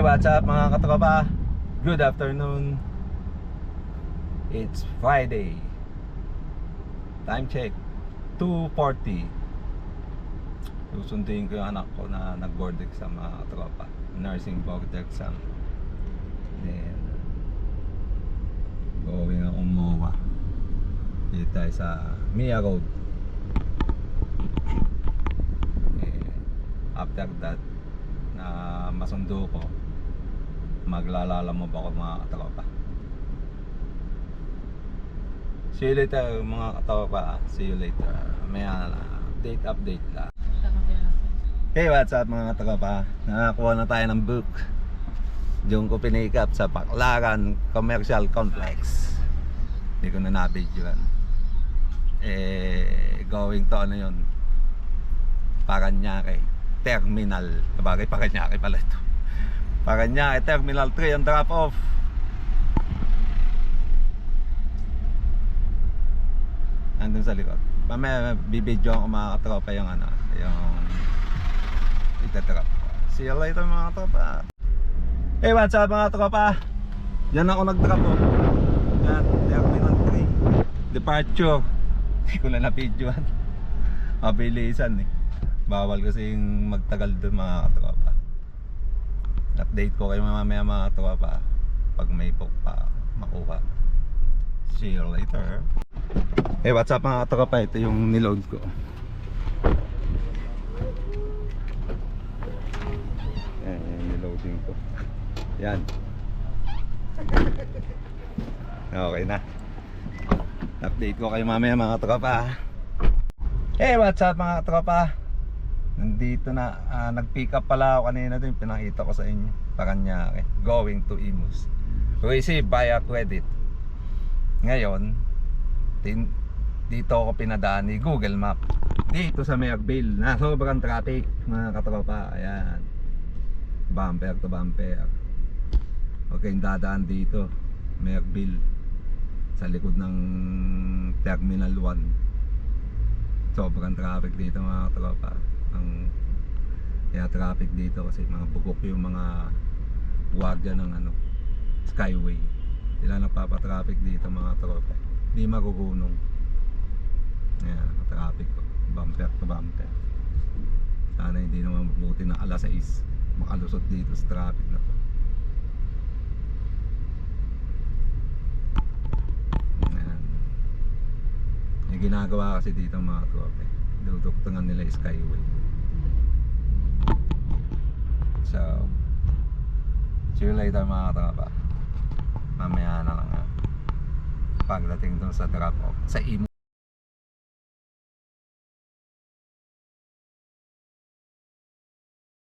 Hey, what's up mga katropa? Good afternoon. It's Friday. Time check 2:40. Susunduin ko yung anak ko na nag-board exam mga katropa. Nursing board exam. Then going akong MOA. Dito tayo sa Mia Road. After that na masundo ko, maglalalamove ako mga katropa. See you later mga katropa. See you later. May update lang. Hey, what's up mga katropa? Nakakuha na tayo ng book. Diyon ko pinick up sa Baclaran Commercial Complex. Hindi ko na na-videoan. Going to ano yun, Paranaque Terminal. Sabagay, Paranaque pala ito. Paranaque Terminal 3 ang drop off. Nandun sa likod. Mamaya bibidyoan ko mga katropa yung ano, yung itatrap ko. See you later mga katropa. Hey, what's up mga katropa? Yan ako nag-drop off. Yan, Terminal 3 departure. Hindi ko na na-videoan. Mabilisan eh. Bawal kasi yung magtagal doon mga katropa. Update ko kayo mamaya mga katropa pag may book pa makuha. See you later. Hey, what's up mga katropa? Ito yung niload ko. Yan yung niloading ko. Yan. Okay na. Update ko kayo mamaya mga katropa. Hey, what's up mga katropa? Nandito na, nag-pick up pala ako kanina din, pinakita ko sa inyo. Paranaque, going to Imus. Receive via credit. Ngayon, dito ako pinadaan ni Google Map. Dito sa Merville, na sobrang traffic mga katropa. Ayan, bumper to bumper. Okay, dadaan dito Merville, sa likod ng Terminal 1. Sobrang traffic dito mga katropa. Kaya traffic dito kasi mga bugok yung mga guardia ng ano, Skyway. Sila nagpapatraffic dito mga tropa. Hindi magugunong. Ayan, traffic ko. Bumper to bumper. Sana hindi naman mabuti na alas 6 makalusot dito sa traffic na to. Ayan. May ginagawa kasi dito mga tropa. Duduktungan nila yung Skyway. So, see you later mga tropa. Mamaya na lang pagdating dun sa drop off sa Imus.